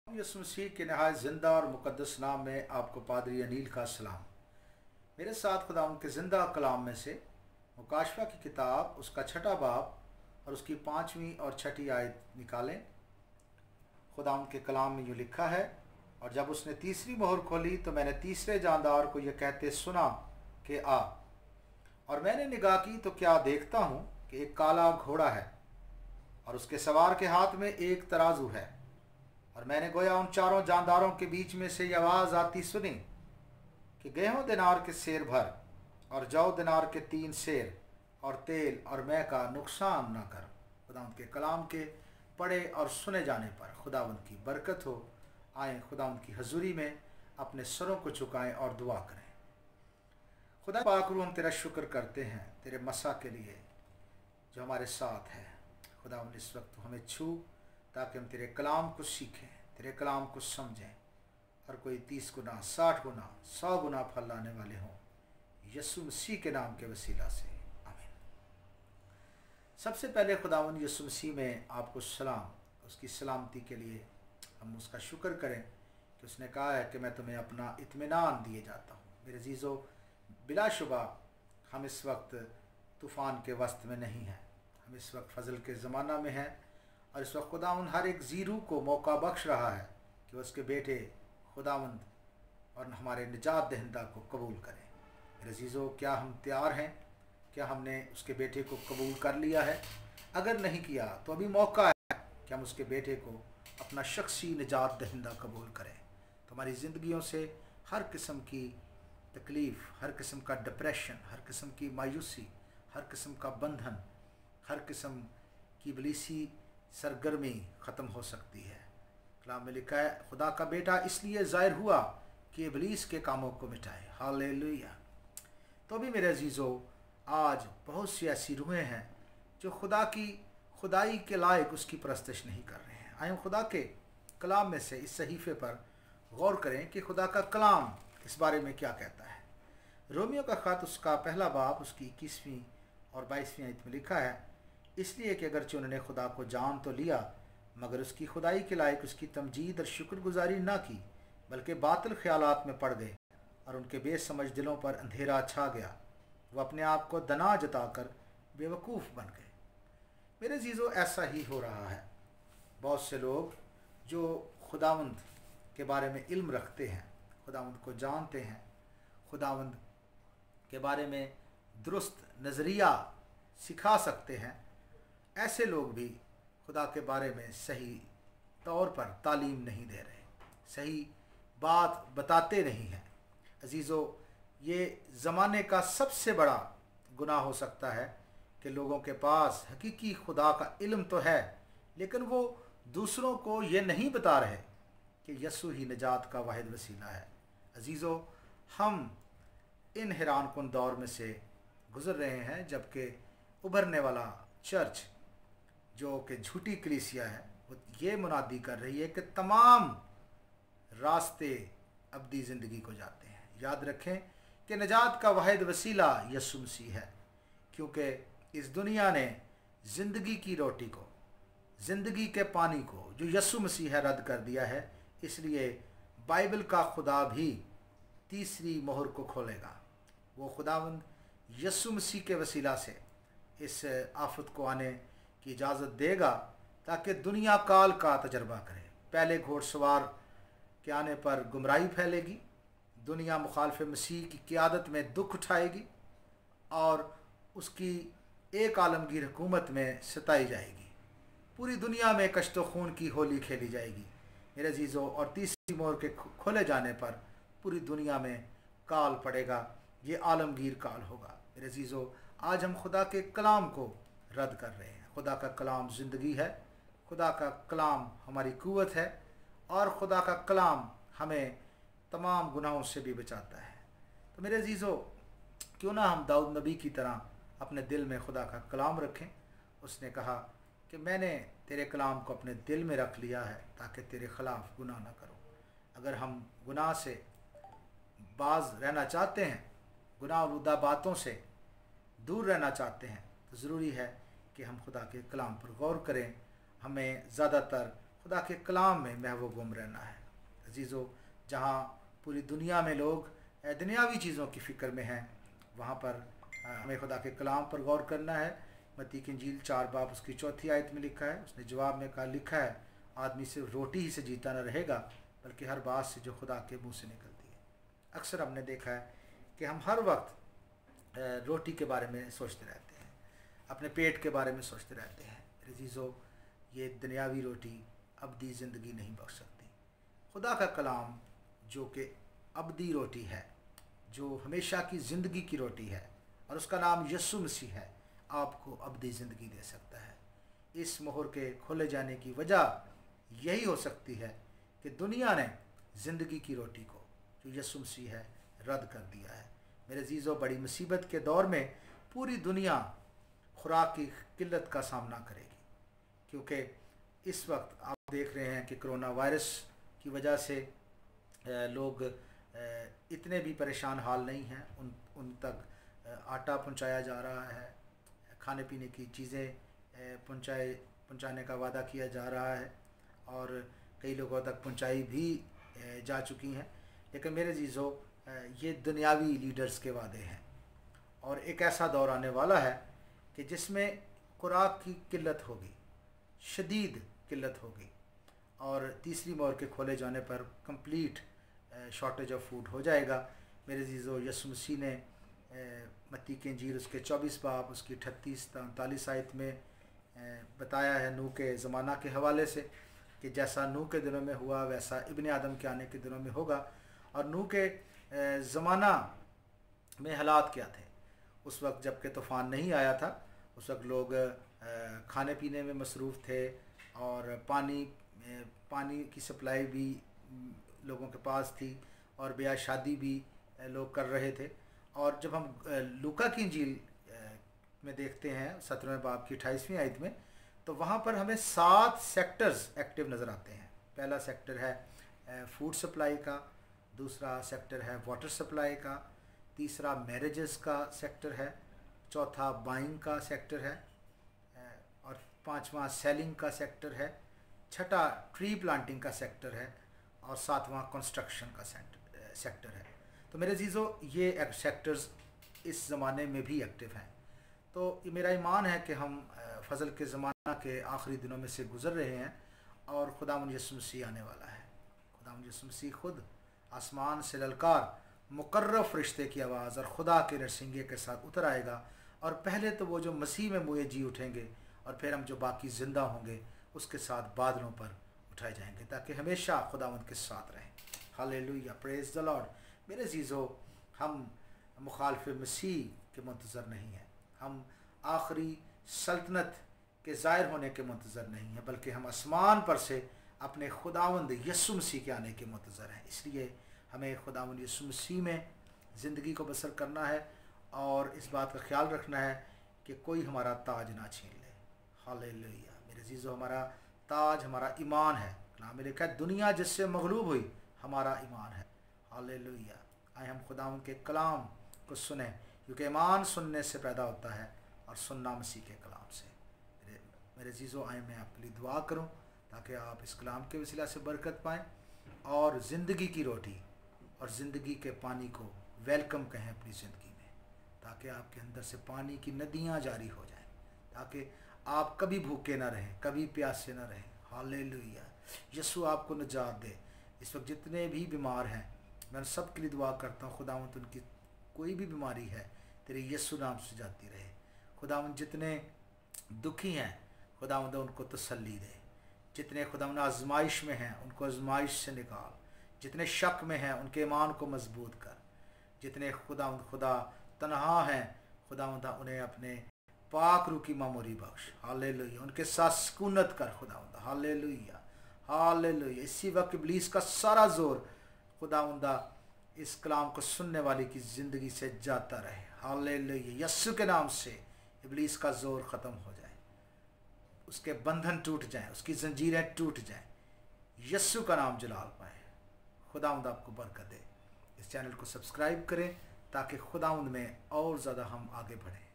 यीशु मसीह के नहायत ज़िंदा और मुक़द्दस नाम में आपको पादरी अनील का सलाम। मेरे साथ खुदा उनके ज़िंदा कलाम में से मुकाशफा की किताब उसका 6वां बाब और उसकी 5वीं और 6ठी आयत निकालें। खुदा उनके कलाम में यूँ लिखा है, और जब उसने तीसरी मोहर खोली तो मैंने तीसरे जानदार को यह कहते सुना कि आ। और मैंने निगाह की तो क्या देखता हूँ कि एक काला घोड़ा है और उसके सवार के हाथ में एक तराजू है। और मैंने गोया उन चारों जानदारों के बीच में से ये आवाज़ आती सुनी कि गेहूं दिनार के सेर भर और जौ दिनार के 3 सेर और तेल और मैं का नुकसान न कर। खुदा उनके कलाम के पढ़े और सुने जाने पर खुदा उनकी बरकत हो। आए खुदा उनकी हजूरी में अपने सरों को झुकाएं और दुआ करें। खुदा पाक रूह, हम तेरा शुक्र करते हैं तेरे मसा के लिए जो हमारे साथ है। खुदा उन इस वक्त हमें छू ताकि हम तेरे कलाम को सीखें, तेरे कलाम को समझें और कोई 30 गुना 60 गुना 100 गुना फल लाने वाले हों, यीशु मसीह के नाम के वसीला से आमीन। सबसे पहले खुदावंद यीशु मसीह में आपको सलाम, उसकी सलामती के लिए हम उसका शुक्र करें कि उसने कहा है कि मैं तुम्हें अपना इत्मीनान दिए जाता हूँ। मेरे अजीज़ों, बिलाशुबा हम इस वक्त तूफ़ान के वस्त में नहीं हैं, हम इस वक्त फजल के ज़माना में हैं। और इस वक्त खुदावंद हर एक ज़ीरू को मौका बख्श रहा है कि वह उसके बेटे खुदावंद और हमारे निजात दहिंदा को कबूल करें। मेरे अजीज़ों, क्या हम तैयार हैं? क्या हमने उसके बेटे को कबूल कर लिया है? अगर नहीं किया तो अभी मौका है कि हम उसके बेटे को अपना शख्सी निजात दहिंदा कबूल करें। तो हमारी ज़िंदगियों से हर किस्म की तकलीफ़, हर किस्म का डिप्रेशन, हर किस्म की मायूसी, हर किस्म का बंधन, हर किस्म की इब्लीसी सरगर्मी ख़त्म हो सकती है। कलाम में लिखा है, खुदा का बेटा इसलिए ज़ाहिर हुआ कि इब्लीस के कामों को मिटाए। हालेलुया। तो भी मेरे अजीज़ों, आज बहुत सी ऐसी रूहें हैं जो खुदा की खुदाई के लायक उसकी परस्तिश नहीं कर रहे हैं। आए खुदा के कलाम में से इस सहीफ़े पर गौर करें कि खुदा का कलाम इस बारे में क्या कहता है। रोमियो का ख़त उसका 1 बाब उसकी 21वीं और 22वीं आयत में लिखा है, इसलिए कि अगरचे उन्होंने खुदा को जान तो लिया मगर उसकी खुदाई के लायक उसकी तमजीद और शुक्रगुजारी ना की, बल्कि बातिल ख्यालात में पड़ गए और उनके बेसमझ दिलों पर अंधेरा छा गया। वह अपने आप को दना जताकर बेवकूफ़ बन गए। मेरे अजीज़ों, ऐसा ही हो रहा है। बहुत से लोग जो खुदावंद के बारे में इल्म रखते हैं, खुदावंद को जानते हैं, खुदावंद के बारे में दुरुस्त नज़रिया सिखा सकते हैं, ऐसे लोग भी खुदा के बारे में सही तौर पर तालीम नहीं दे रहे, सही बात बताते नहीं हैं। अजीज़ों, ये ज़माने का सबसे बड़ा गुनाह हो सकता है कि लोगों के पास हकीकी खुदा का इल्म तो है, लेकिन वो दूसरों को ये नहीं बता रहे कि यीशु ही निजात का वाहिद वसीला है। अजीज़ों, हम इन हैरानकुन दौर में से गुज़र रहे हैं जबकि उभरने वाला चर्च जो कि झूठी कलीसिया है, वो ये मुनादी कर रही है कि तमाम रास्ते अब्दी ज़िंदगी को जाते हैं। याद रखें कि निजात का वाहिद वसीला यीशु मसीह है, क्योंकि इस दुनिया ने ज़िंदगी की रोटी को, ज़िंदगी के पानी को जो यीशु मसीह है रद्द कर दिया है। इसलिए बाइबल का खुदा भी तीसरी मोहर को खोलेगा। वो खुदावंद यीशु मसीह के वसीला से इस आफत को आने की इजाज़त देगा ताकि दुनिया काल का तजर्बा करे। पहले घोड़सवार के आने पर गुमराही फैलेगी, दुनिया मुखालिफ मसीह की क़ियादत में दुख उठाएगी और उसकी एक आलमगीर हुकूमत में सताई जाएगी। पूरी दुनिया में कश्त खून की होली खेली जाएगी मेरे अजीज़ों, और तीसरी मोहर के खोले जाने पर पूरी दुनिया में काल पड़ेगा। ये आलमगीर काल होगा। मेरे अजीज़ों, आज हम खुदा के कलाम को रद्द कर रहे हैं। खुदा का कलाम ज़िंदगी है, खुदा का कलाम हमारी क़ुव्वत है और खुदा का कलाम हमें तमाम गुनाहों से भी बचाता है। तो मेरे अजीज़ों, क्यों ना हम दाऊद नबी की तरह अपने दिल में खुदा का कलाम रखें। उसने कहा कि मैंने तेरे कलाम को अपने दिल में रख लिया है ताकि तेरे ख़िलाफ़ गुनाह ना करूं। अगर हम गुनाह से बाज रहना चाहते हैं, गुनाह आलूदा बातों से दूर रहना चाहते हैं, तो ज़रूरी है कि हम खुदा के कलाम पर गौर करें। हमें ज़्यादातर खुदा के कलाम में महव गुम रहना है। अजीज़ों, जहाँ पूरी दुनिया में लोग दुनियावी चीज़ों की फ़िक्र में हैं, वहाँ पर हमें खुदा के कलाम पर गौर करना है। मत्ती की इंजील 4 बाब उसकी 4 आयत में लिखा है, उसने जवाब में कहा, लिखा है आदमी सिर्फ रोटी ही से जीता न रहेगा बल्कि हर बात से जो खुदा के मुंह से निकलती है। अक्सर हमने देखा है कि हम हर वक्त रोटी के बारे में सोचते रहते हैं, अपने पेट के बारे में सोचते रहते हैं। अजीज़ों, ये दुनियावी रोटी अब्दी ज़िंदगी नहीं बख्श सकती। खुदा का कलाम जो कि अब्दी रोटी है, जो हमेशा की ज़िंदगी की रोटी है, और उसका नाम यीशु मसीह है, आपको अब्दी ज़िंदगी दे सकता है। इस मोहर के खोले जाने की वजह यही हो सकती है कि दुनिया ने ज़िंदगी की रोटी को, जो यीशु मसीह है, रद्द कर दिया है। मेरे अजीज़ों, बड़ी मुसीबत के दौर में पूरी दुनिया खुराक की किल्लत का सामना करेगी, क्योंकि इस वक्त आप देख रहे हैं कि कोरोना वायरस की वजह से लोग इतने भी परेशान हाल नहीं हैं। उन तक आटा पहुंचाया जा रहा है, खाने पीने की चीज़ें पहुंचाने का वादा किया जा रहा है, और कई लोगों तक पहुंचाई भी जा चुकी हैं। लेकिन मेरे अजीज़ों, ये दुनियावी लीडर्स के वादे हैं, और एक ऐसा दौर आने वाला है कि जिसमें खुराक की किल्लत होगी, शदीद किल्लत होगी, और तीसरी मोहर के खोले जाने पर कंप्लीट शॉर्टेज ऑफ फूड हो जाएगा। मेरे अजीज़ों, यीशु मसीह ने मत्ती की इंजील उसके 24 बाब उसकी 38-39 आयत में बताया है नूह के ज़माना के हवाले से कि जैसा नूह के दिनों में हुआ वैसा इब्ने आदम के आने के दिनों में होगा। और नूह के ज़माना में हालात क्या थे? उस वक्त जबकि तूफ़ान नहीं आया था, उस वक्त लोग खाने पीने में मसरूफ़ थे, और पानी की सप्लाई भी लोगों के पास थी, और ब्याह शादी भी लोग कर रहे थे। और जब हम लूका की इंजील में देखते हैं 17वें बाब की 28वीं आयत में, तो वहाँ पर हमें 7 सेक्टर्स एक्टिव नज़र आते हैं। पहला सेक्टर है फूड सप्लाई का, दूसरा सेक्टर है वाटर सप्लाई का, तीसरा मैरिजेस का सेक्टर है, चौथा बाइंग का सेक्टर है, और पांचवा सेलिंग का सेक्टर है, छठा ट्री प्लांटिंग का सेक्टर है, और सातवां कंस्ट्रक्शन का सेक्टर है। तो मेरे अजीज़ों, ये सेक्टर्स इस ज़माने में भी एक्टिव हैं। तो मेरा ईमान है कि हम फ़ज़ल के ज़माना के आखिरी दिनों में से गुज़र रहे हैं, और खुदावंद यीशु मसीह आने वाला है। खुदावंद यीशु मसीह खुद आसमान से ललकार मुकर्रब फरिश्ते की आवाज़ और खुदा के नरसिंगे के साथ उतर आएगा, और पहले तो वो जो मसीह में मुए जी उठेंगे, और फिर हम जो बाकी ज़िंदा होंगे उसके साथ बादलों पर उठाए जाएंगे, ताकि हमेशा खुदावंद के साथ रहें। Hallelujah, praise the Lord. मेरे अजीज़ों, हम मुखालिफ मसीह के मुंतज़र नहीं हैं, हम आखिरी सल्तनत के ज़ाहिर होने के मुंतज़र नहीं हैं, बल्कि हम आसमान पर से अपने खुदावंद यीशु मसीह के आने के मुंतज़र हैं। इसलिए हमें खुदावंद यीशु मसीह में ज़िंदगी को बसर करना है, और इस बात का ख्याल रखना है कि कोई हमारा ताज ना छीन ले। हालेलुया, मेरे अजीज़ों, हमारा ताज हमारा ईमान है। कलाम में लिखा है, दुनिया जिससे मगलूब हुई हमारा ईमान है। हालेलुया। आए हम खुदावंद के कलाम को सुने, क्योंकि ईमान सुनने से पैदा होता है, और सुनना मसीह के कलाम से। मेरे अजीज़ों, आए मैं आपके लिए दुआ करूं ताकि आप इस कलाम के वसीला से बरकत पाएँ, और ज़िंदगी की रोटी और ज़िंदगी के पानी को वेलकम कहें अपनी ज़िंदगी में, ताकि आपके अंदर से पानी की नदियाँ जारी हो जाएं, ताकि आप कभी भूखे ना रहें, कभी प्यासे ना रहें। हालेलुया। यीशु आपको निजात दे। इस वक्त जितने भी बीमार हैं, मैं सब के लिए दुआ करता हूँ, खुदावंद उनकी कोई भी बीमारी है तेरे यीशु नाम से जाती रहे। खुदावंद जितने दुखी हैं, खुदावंद उनको तसल्ली दे। जितने खुदावंद आजमाइश में हैं, उनको आजमाइश से निकाल। जितने शक में हैं, उनके ईमान को मजबूत कर। जितने खुदावंद खुदा तन्हा हैं, खुदावंद उन्हें अपने पाक रूह की मामूरी बख्श। हालेलुया। उनके साथ सुकूनत कर खुदावंद। Hallelujah, hallelujah. इसी वक्त इब्लीस का सारा जोर खुदावंदा इस कलाम को सुनने वाले की ज़िंदगी से जाता रहे। हालेलुया। यीशु के नाम से इब्लीस का जोर ख़त्म हो जाए, उसके बंधन टूट जाएं, उसकी जंजीरें टूट जाएं, यीशु का नाम जलाल पाए। खुदावंद आपको बरकत दे। इस चैनल को सब्सक्राइब करें ताकि खुदावंद में और ज़्यादा हम आगे बढ़ें।